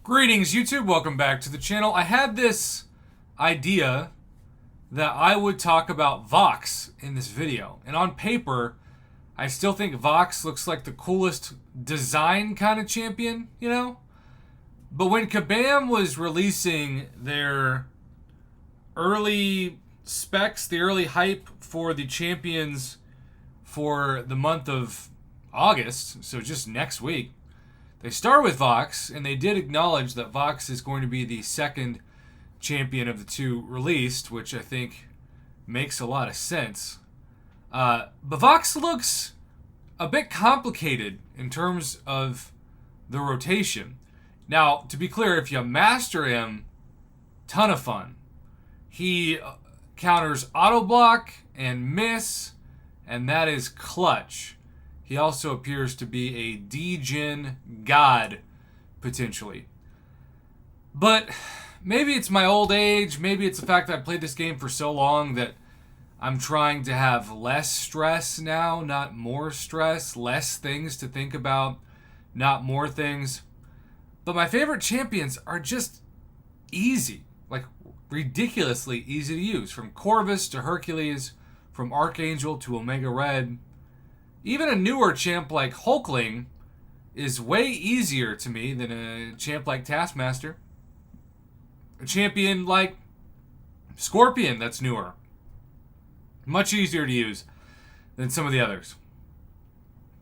Greetings, YouTube. Welcome back to the channel. I had this idea that I would talk about Vox in this video. And on paper, I still think Vox looks like the coolest design kind of champion, you know? But when Kabam was releasing their early specs, the early hype for the champions for the month of August, so just next week, they start with Vox, and they did acknowledge that Vox is going to be the second champion of the two released, which I think makes a lot of sense. But Vox looks a bit complicated in terms of the rotation. Now, to be clear, if you master him, ton of fun. He counters auto block and miss, and that is clutch. He also appears to be a degen god, potentially. But maybe it's my old age, maybe it's the fact that I've played this game for so long that I'm trying to have less stress now, not more stress, less things to think about, not more things. But my favorite champions are just easy, like ridiculously easy to use. From Corvus to Hercules, from Archangel to Omega Red. Even a newer champ like Hulkling is way easier to me than a champ like Taskmaster. A champion like Scorpion that's newer. Much easier to use than some of the others.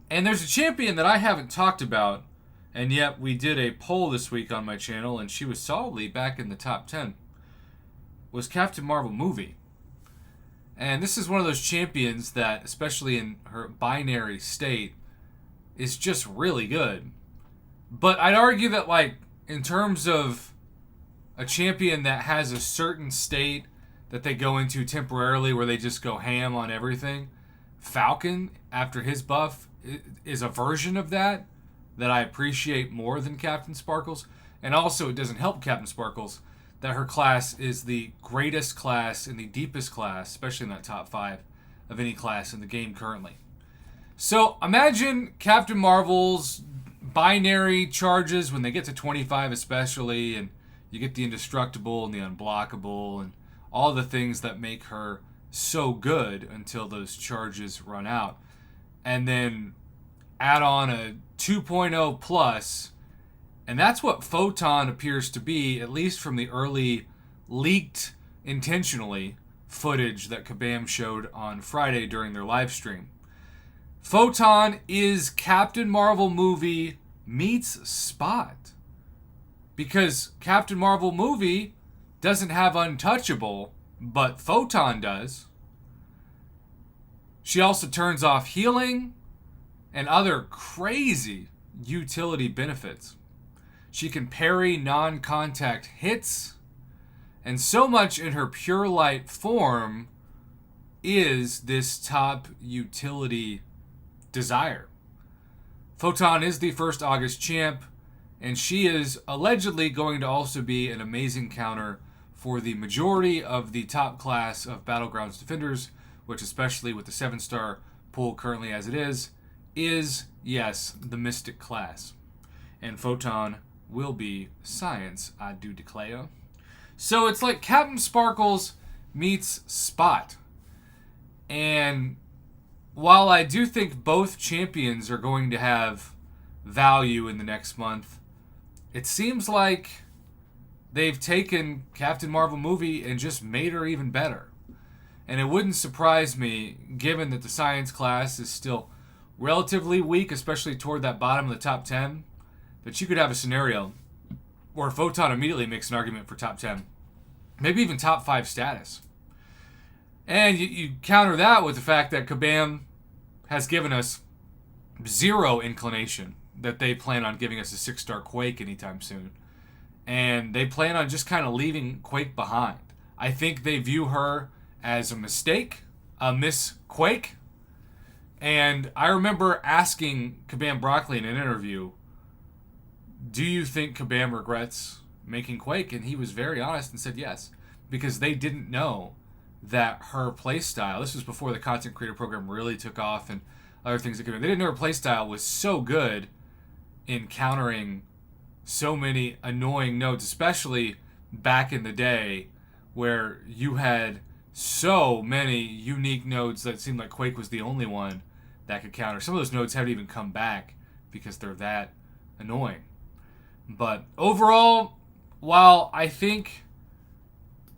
And there's a champion that I haven't talked about, and yet we did a poll this week on my channel, and she was solidly back in the top 10. Was Captain Marvel movie. And this is one of those champions that, especially in her binary state, is just really good. But I'd argue that, like, in terms of a champion that has a certain state that they go into temporarily where they just go ham on everything, Falcon, after his buff, is a version of that I appreciate more than Captain Sparkles. And also, it doesn't help Captain Sparkles that her class is the greatest class and the deepest class, especially in that top 5 of any class in the game currently. So imagine Captain Marvel's binary charges when they get to 25 especially, and you get the indestructible and the unblockable and all the things that make her so good until those charges run out. And then add on a 2.0 plus, and that's what Photon appears to be, at least from the early leaked, intentionally, footage that Kabam showed on Friday during their live stream. Photon is Captain Marvel movie meets Spot. Because Captain Marvel movie doesn't have Untouchable, but Photon does. She also turns off healing and other crazy utility benefits. She can parry non-contact hits, and so much in her pure light form is this top utility desire. Photon is the first August champ, and she is allegedly going to also be an amazing counter for the majority of the top class of Battlegrounds defenders, which, especially with the 7-star pool currently as it is, yes, the Mystic class. And Photon will be science, I do declare. So it's like Captain Sparkles meets Spot. And while I do think both champions are going to have value in the next month, it seems like they've taken Captain Marvel movie and just made her even better. And it wouldn't surprise me, given that the science class is still relatively weak, especially toward that bottom of the top 10, that you could have a scenario where Photon immediately makes an argument for top 10. Maybe even top 5 status. And you counter that with the fact that Kabam has given us zero inclination that they plan on giving us a 6-star Quake anytime soon. And they plan on just kind of leaving Quake behind. I think they view her as a mistake, a miss Quake. And I remember asking Kabam Broccoli in an interview, do you think Kabam regrets making Quake? And he was very honest and said yes, because they didn't know that her playstyle, this was before the content creator program really took off and other things that could, they didn't know her playstyle was so good in countering so many annoying nodes, especially back in the day where you had so many unique nodes that seemed like Quake was the only one that could counter. Some of those nodes haven't even come back because they're that annoying. But overall, while I think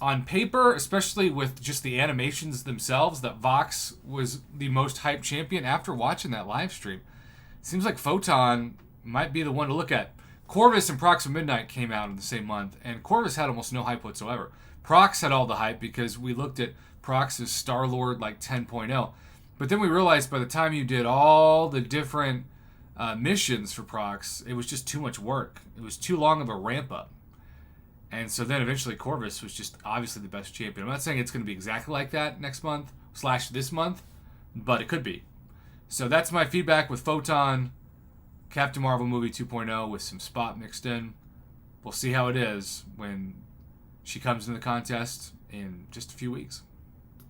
on paper, especially with just the animations themselves, that Vox was the most hyped champion after watching that live stream, it seems like Photon might be the one to look at. Corvus and Prox of Midnight came out in the same month, and Corvus had almost no hype whatsoever. Prox had all the hype because we looked at Prox's Star-Lord like 10.0. But then we realized by the time you did all the different missions for Prox, it was just too much work. It was too long of a ramp up. And so then eventually Corvus was just obviously the best champion. I'm not saying it's going to be exactly like that next month / this month, but it could be. So that's my feedback with Photon, Captain Marvel movie 2.0 with some Spot mixed in. We'll see how it is when she comes in the contest in just a few weeks.